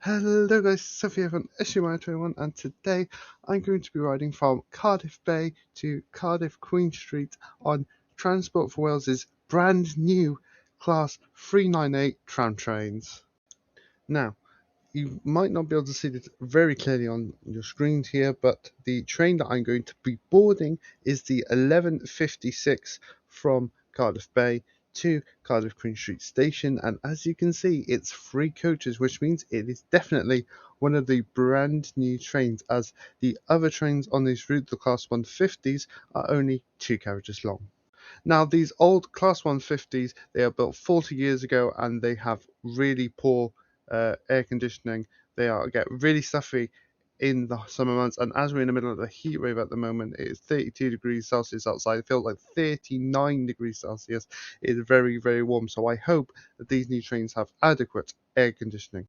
Hello guys, Sophia from SUMI21 and today I'm going to be riding from Cardiff Bay to Cardiff Queen Street on Transport for Wales's brand new Class 398 tram trains. Now, you might not be able to see this very clearly on your screens here, but the train that I'm going to be boarding is the 11:56 from Cardiff Bay to Cardiff Queen Street Station, and as you can see, it's 3 coaches, which means it is definitely one of the brand new trains, as the other trains on this route, the Class 150s, are only 2 carriages long. Now, these old Class 150s, they are built 40 years ago and they have really poor air conditioning. They get really stuffy in the summer months, and as we're in the middle of the heat wave at the moment, it is 32 degrees Celsius outside. It feels like 39 degrees Celsius. It is very, very warm, so I hope that these new trains have adequate air conditioning.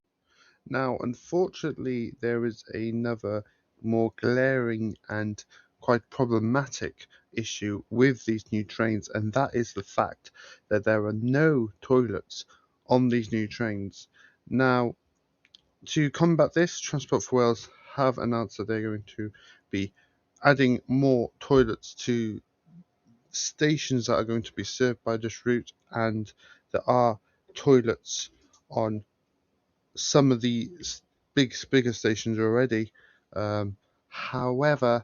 Now, unfortunately, there is another more glaring and quite problematic issue with these new trains, and that is the fact that there are no toilets on these new trains. Now, to combat this, Transport for Wales have announced that they're going to be adding more toilets to stations that are going to be served by this route, and there are toilets on some of the bigger stations already. However,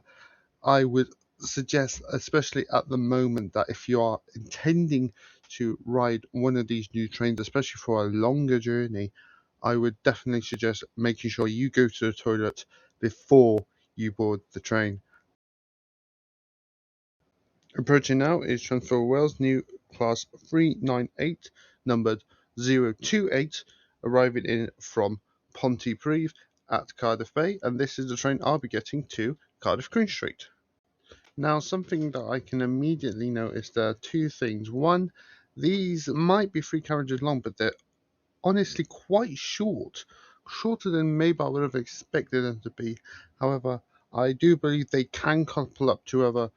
I would suggest, especially at the moment, that if you are intending to ride one of these new trains, especially for a longer journey, I would definitely suggest making sure you go to the toilet before you board the train. Approaching now is Transport for Wales new Class 398, numbered 028, arriving in from Pontypridd at Cardiff Bay, and this is the train I'll be getting to Cardiff Queen Street. Now, something that I can immediately notice, there are 2 things. One, these might be 3 carriages long, but they're honestly quite short, shorter than maybe I would have expected them to be. However, I do believe they can couple up to other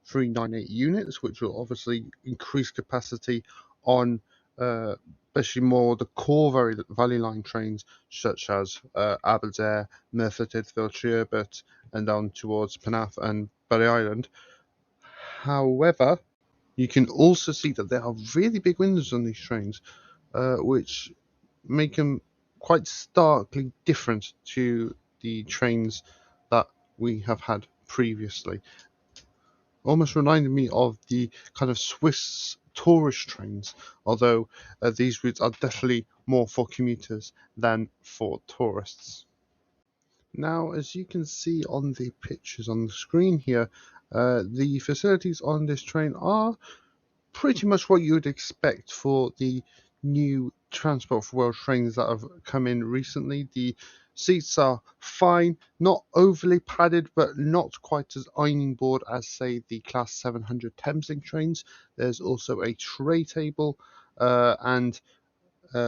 398 units, which will obviously increase capacity on especially more the core Valley Line trains, such as Aberdare, Merthyr Tydfil, Sherbet, and down towards Penarth and Bury Island. However, you can also see that there are really big windows on these trains, which make them quite starkly different to the trains that we have had previously. Almost reminded me of the kind of Swiss tourist trains, although these routes are definitely more for commuters than for tourists. Now, as you can see on the pictures on the screen here, the facilities on this train are pretty much what you would expect for the new Transport for Wales trains that have come in recently. The seats are fine, not overly padded, but not quite as ironing board as, say, the Class 700 Thameslink trains. There's also a tray table and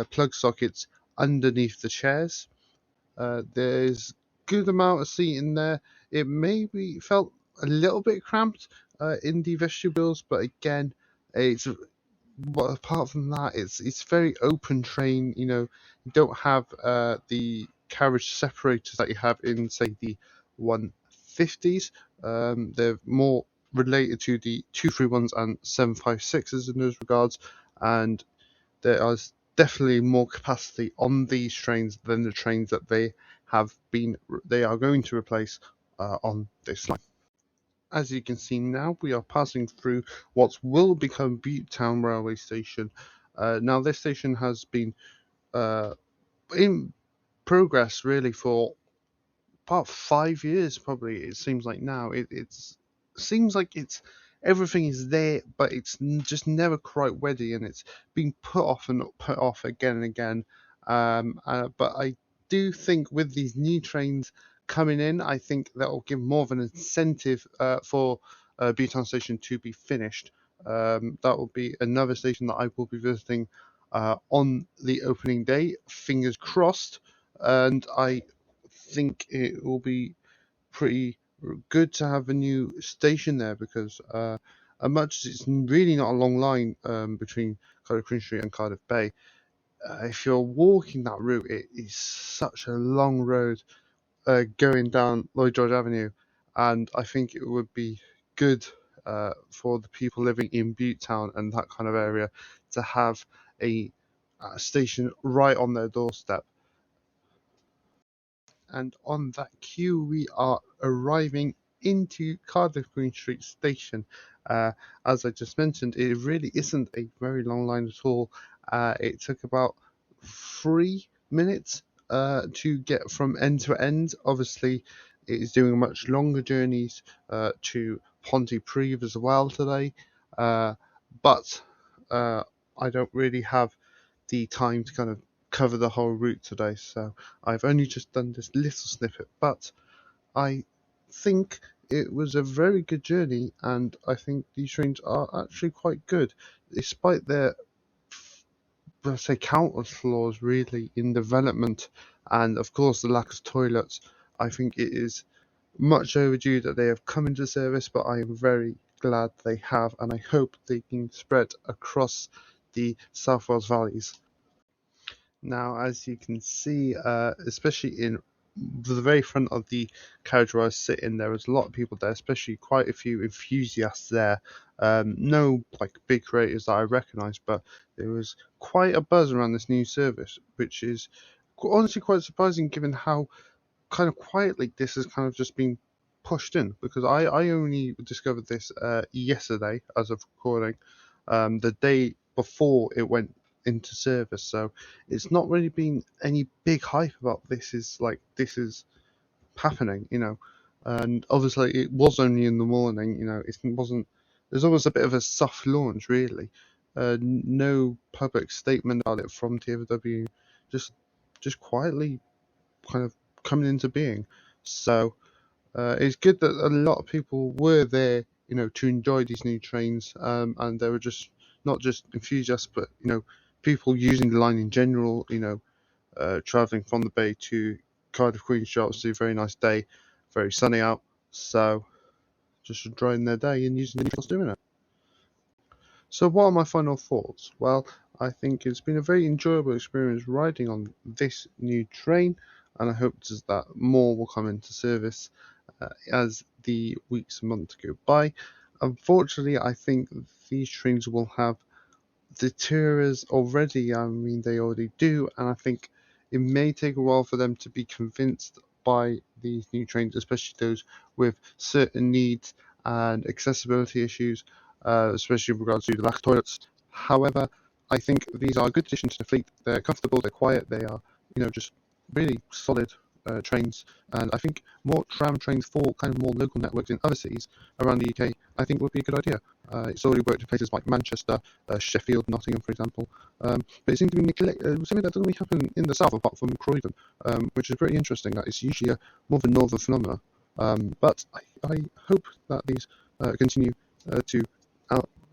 plug sockets underneath the chairs. There's good amount of seating there. It maybe felt a little bit cramped in the vestibules, but again, it's but apart from that, it's very open train. You don't have the carriage separators that you have in, say, the 150s. They're more related to the 231s and 756s in those regards, and there is definitely more capacity on these trains than the trains that they are going to replace on this line. As you can see now, we are passing through what will become Butetown Railway Station. Now, this station has been in progress really for about 5 years, probably. It seems like now it seems like it's everything is there, but it's just never quite ready, and it's been put off and put off again and again. But I do think with these new trains coming in, I think that will give more of an incentive for Butetown Station to be finished. That will be another station that I will be visiting on the opening day. Fingers crossed, and I think it will be pretty good to have a new station there, because as much as it's really not a long line between Cardiff Queen Street and Cardiff Bay, if you're walking that route, it is such a long road going down Lloyd George Avenue, and I think it would be good for the people living in Butte Town and that kind of area to have a station right on their doorstep. And on that cue, we are arriving into Cardiff Green Street Station. Uh, as I just mentioned, it really isn't a very long line at all. It took about 3 minutes to get from end to end. Obviously, it is doing much longer journeys to Pontypridd as well today, but I don't really have the time to kind of cover the whole route today, so I've only just done this little snippet, but I think it was a very good journey, and I think these trains are actually quite good, despite their, let's say, countless flaws really in development, and of course the lack of toilets. I think it is much overdue that they have come into service, but I am very glad they have, and I hope they can spread across the South Wales valleys. Now, as you can see, especially in the very front of the carriage where I was sitting, there was a lot of people there, especially quite a few enthusiasts there. No like big creators that I recognised, but there was quite a buzz around this new service, which is honestly quite surprising given how kind of quietly this has kind of just been pushed in. Because I only discovered this yesterday as of recording, the day before it went into service. So it's not really been any big hype about this is happening, And obviously it was only in the morning, it wasn't. There's almost a bit of a soft launch, really. No public statement about it from TFW, just just quietly kind of coming into being. So it's good that a lot of people were there, to enjoy these new trains, and they were just not just enthusiasts, but people using the line in general. Traveling from the bay to Cardiff Queen's Street, obviously a very nice day, very sunny out, so just enjoying their day and using the new trains doing it. So, what are my final thoughts? Well, I think it's been a very enjoyable experience riding on this new train, and I hope that more will come into service as the weeks and months go by. Unfortunately, I think these trains will have deterrers already. I mean, they already do, and I think it may take a while for them to be convinced by these new trains, especially those with certain needs and accessibility issues, especially with regards to the lack of toilets. However, I think these are a good addition to the fleet. They're comfortable, they're quiet, they are, just really solid trains. And I think more tram trains for kind of more local networks in other cities around the UK, I think would be a good idea. It's already worked in places like Manchester, Sheffield, Nottingham, for example. But it seems to be something that doesn't really happen in the south apart from Croydon, which is pretty interesting. That it's usually more of a northern phenomenon. But I hope that these continue to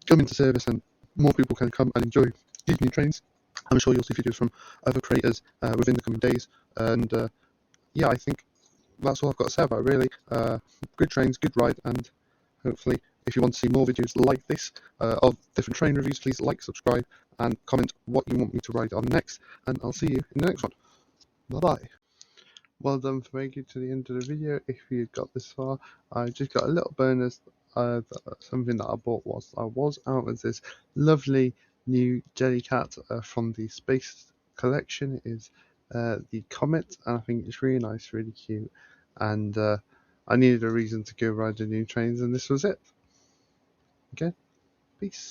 come into service and more people can come and enjoy these new trains. I'm sure you'll see videos from other creators within the coming days. And yeah, I think that's all I've got to say about it, really. Good trains, good ride, and hopefully, if you want to see more videos like this of different train reviews, please like, subscribe, and comment what you want me to ride on next. And I'll see you in the next one. Bye bye. Well done for making it to the end of the video. If you got this far, I just got a little bonus. Something that I bought was I was out with this lovely new Jellycat from the Space collection. It is the Comet, and I think it's really nice, really cute. And I needed a reason to go ride the new trains, and this was it. Okay, peace.